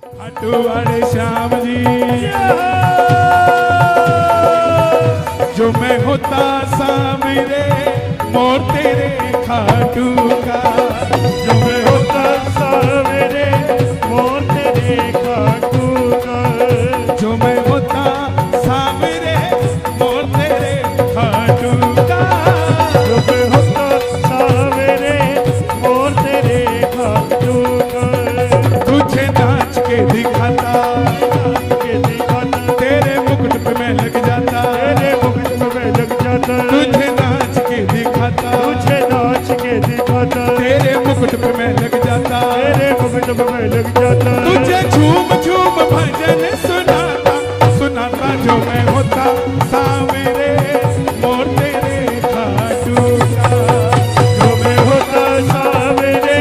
खाटू वाले श्याम जी, जो मैं होता सामने मोर तेरे खाटू का, जो मैं होता सामने मोर तेरे खाटू का, जो मैं होता सामने मोर तेरे खाटू का, जो मैं होता सामने मोर तेरे खाटू का, तुझे नाच के दिखाता तेरे मुकुट पे मैं लग जाता, तेरे मुकुट पे मैं लग जाता, तुझे नाच के दिखाता, तुझे नाच के दिखाता, तेरे मुकुट पे मैं लग जाता, तेरे मुकुट पे मैं लग जाता, तुझे झूम झूम भजन सुनाता सुनाता, जो मैं होता सामने मोर तेरे खाटू का, जो मैं होता सामने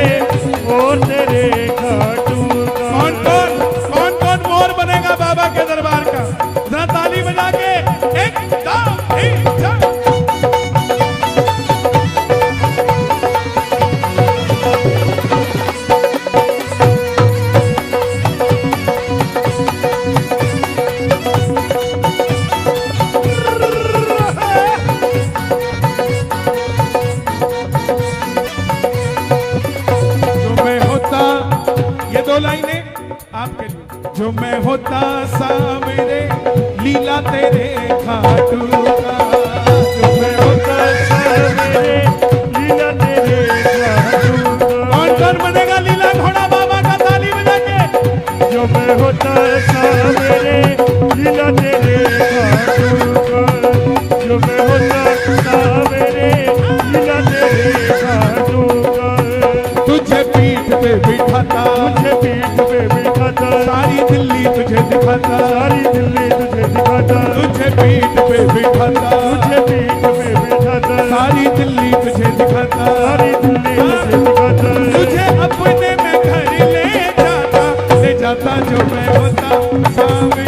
मोर तेरे खाटू का। कौन कौन मोर बनेगा बाबा के दरबार का? जरा ताली बजा के एक दो तीन चार। दो लाइनें आपके लिए। जो मैं होता सामने लीला तेरे खाटू का, जो मैं होता सामने लीला तेरे खाटू का। कौन कौन बनेगा लीला घोड़ा बाबा का? ताली बजा के। जो मैं होता सामने लीला तेरे खाटू का, जो मैं होता सामने लीला तेरे खाटू का। तुझे पीठ पे बिठाता, तुझे पीठ पे बिठाता, सारी दिल्ली तुझे दिखाता, सारी दिल्ली तुझे दिखाता, तुझे पीठ पे बिठाता, तुझे पीठ पे बिठाता, सारी दिल्ली तुझे दिखाता, सारी दिल्ली तुझे दिखाता, तुझे अपने में घर ले जाता, जो मैं होता सामने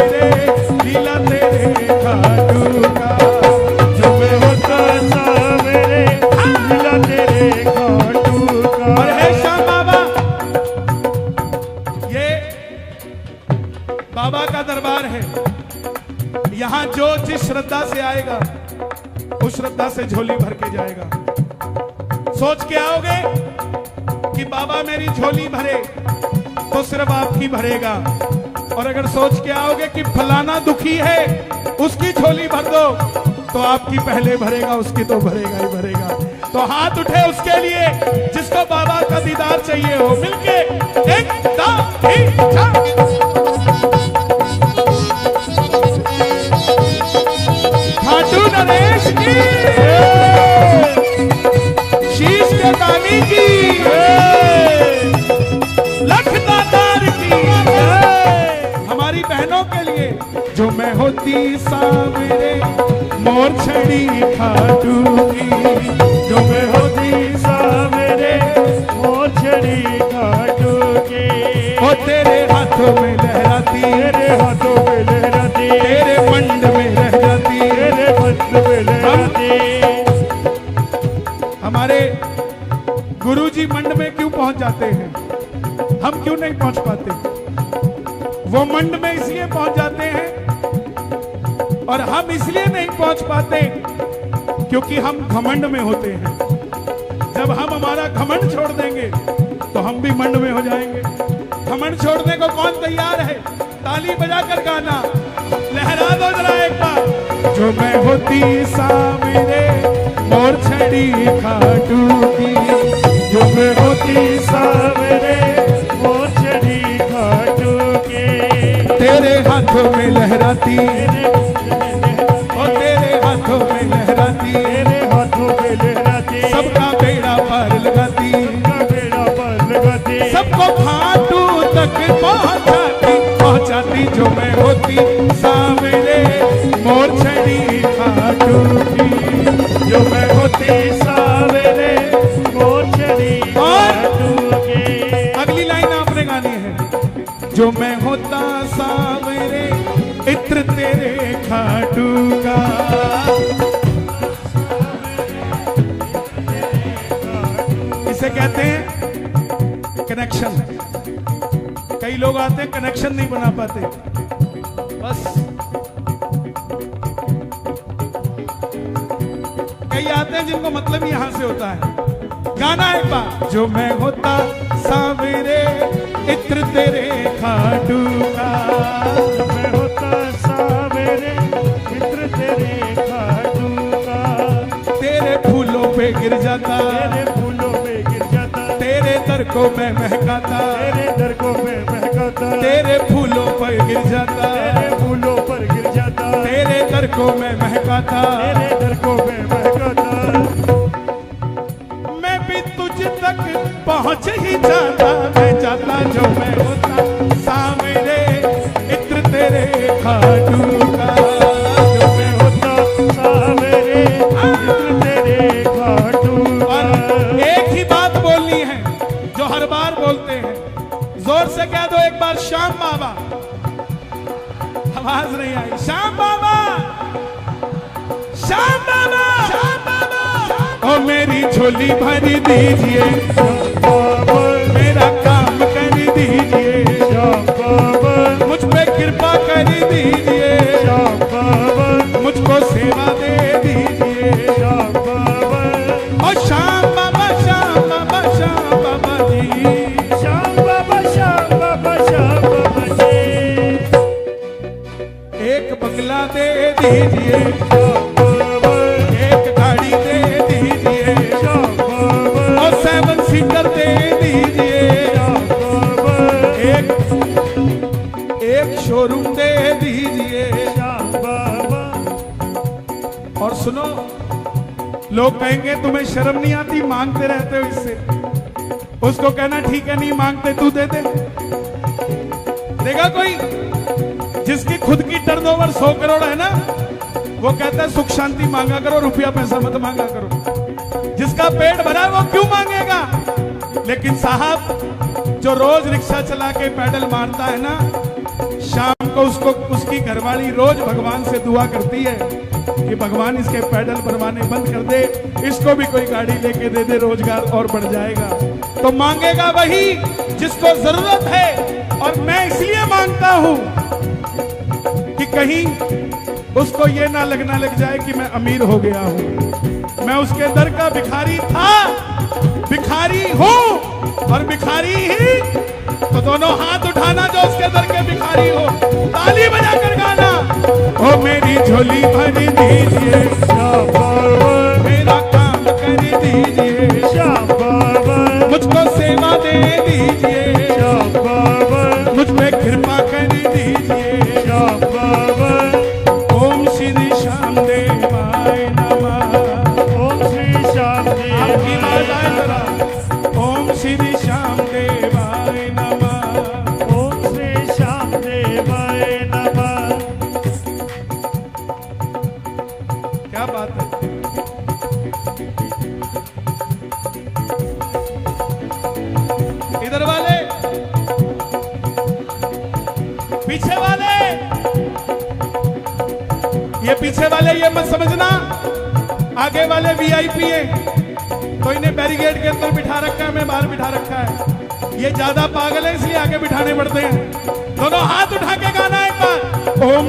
लीला तेरे खाटू का, जो मैं होता सामने लीला तेरे खाटू का। और हे श्याम बाबा, ये बाबा का दरबार है। यहाँ जो जिस श्रद्धा से आएगा उस श्रद्धा से झोली भर के जाएगा। सोच के आओगे कि बाबा मेरी झोली भरे तो सिर्फ आपकी भरेगा, और अगर सोच के आओगे कि फलाना दुखी है उसकी झोली भर दो तो आपकी पहले भरेगा, उसकी तो भरेगा ही भरेगा। तो हाथ उठे उसके लिए जिसको बाबा का दीदार चाहिए हो। मिलके एक दो तीन चार। खाटू नरेश की, शीश के दानी की, लखदातार की, हमारी बहनों के लिए। जो मैं होती सामने मोर छड़ी खाटू की, जो मैं होती सामने मोर छड़ी खाटू की, वो तेरे हाथों में लहराती, तेरे हाथों में लहराती, तेरे मंड में रह जाती, तेरे मंड में लहराती। हमारे गुरुजी मंड में क्यों पहुंच जाते हैं? हम क्यों नहीं पहुंच पाते? वो मंड में इसलिए पहुंच जाते हैं और हम इसलिए नहीं पहुंच पाते क्योंकि हम घमंड में होते हैं। जब हम हमारा घमंड छोड़ देंगे तो हम भी मंड में हो जाएंगे। घमंड छोड़ने को कौन तैयार है? ताली बजाकर गाना लहरा दो जरा एक बार। जो मैं होती सामने मोर छड़ी खाटू की, जो मैं होती सामने मोर छड़ी खाटू की, तेरे हाथों में लहराती, और तेरे हाथों में लहराती, तेरे हाथों में लहराती, सबका बेड़ा पार लगाती, सबका बेड़ा पार लगाती, सबको खाटू तक पहुंचाती, जो मैं होती सामने मोर छड़ी खाटू की, जो मैं होती सामने मोर छड़ी खाटू की। अगली लाइन आपने गानी है। जो मैं होता सामने इत्र तेरे खाटू का, इसे कहते हैं कनेक्शन। कई लोग आते हैं कनेक्शन नहीं बना पाते। बस कई आते हैं जिनको मतलब ही यहां से होता है। गाना एक बार। जो मैं होता सावेरे इत्र तेरे खाटू का, मैं होता सावेरे मित्र तेरे खाटू का, तेरे फूलों पे गिर जाता, तेरे फूलों में गिर जाता, तेरे दर को मैं महकाता, तेरे दर को मैं महकाता, तेरे फूलों पर गिर जाता, तेरे फूलों पर गिर जाता, तेरे दर को मैं महकाता, तेरे दर को मैं महकाता। मैं भी तुझ तक पहुंच ही जाता, मैं जाता जो मैं होता सामने इत्र तेरे खाटू का। जो मैं होता सावेरे मित्र तेरे खाटू का। और एक ही बात बोलनी है जो हर बार बोलते हैं, जोर से कह दो एक बार, श्याम बाबा। आवाज नहीं आई। श्याम बाबा, श्याम बाबा, श्याम बाबा। ओ मेरी झोली भर दीजिए, मेरा काम कर दीजिए, मुझ पे कृपा कर दीजिए, मुझको सेवा दे दीजिए। ओ श्याम बाबा, श्याम बाबा, श्याम बाबा जी, श्याम बाबा, श्याम बाबा, श्याम बाबा जी। एक बंगला दे दीजिए, एक गाड़ी दे दीजिए, और 7 सीटर दे दीजिए, एक शोरूम दे दीजिए। और सुनो, लोग कहेंगे तुम्हें शर्म नहीं आती, मांगते रहते हो इससे। उसको कहना ठीक है, नहीं मांगते, तू दे दे। देगा कोई? जिसकी खुद की टर्नओवर 100 करोड़ है ना, वो कहता है सुख शांति मांगा करो, रुपया पैसा मत मांगा करो। जिसका पेट भरा है वो क्यों मांगेगा? लेकिन साहब जो रोज रिक्शा चला के पैडल मारता है ना, शाम को उसको उसकी घरवाली रोज भगवान से दुआ करती है कि भगवान इसके पैडल भरवाने बंद कर दे, इसको भी कोई गाड़ी लेके दे दे, रोजगार और बढ़ जाएगा। तो मांगेगा वही जिसको जरूरत है। और मैं इसलिए मांगता हूं कि कहीं उसको ये ना लगना लग जाए कि मैं अमीर हो गया हूं। मैं उसके दर का भिखारी था, भिखारी हूं और भिखारी ही। तो दोनों हाथ उठाना जो उसके दर के भिखारी हो, ताली बजाकर गाना। ओ मेरी झोली भर दीजिए, मेरा काम कर दीजिए, मुझको सेवा दे दीजिए, मुझ पे कृपा कर दीजिए। ओम श्री श्याम देवाय नमः। ओम श्री श्याम आपकी आवाज आए देवाय जरा। ओम श्री श्याम देवाय नमः। ओम श्री श्याम देवाय नमः। क्या बात है। इधर वाले, पीछे वाले, ये पीछे वाले ये मत समझना आगे वाले वीआईपी है, तो इन्हें बैरिकेड के अंदर बिठा रखा है, मैं बाहर बिठा रखा है। ये ज्यादा पागल है इसलिए आगे बिठाने पड़ते हैं। दोनों हाथ उठा के गाना एक बार। ओम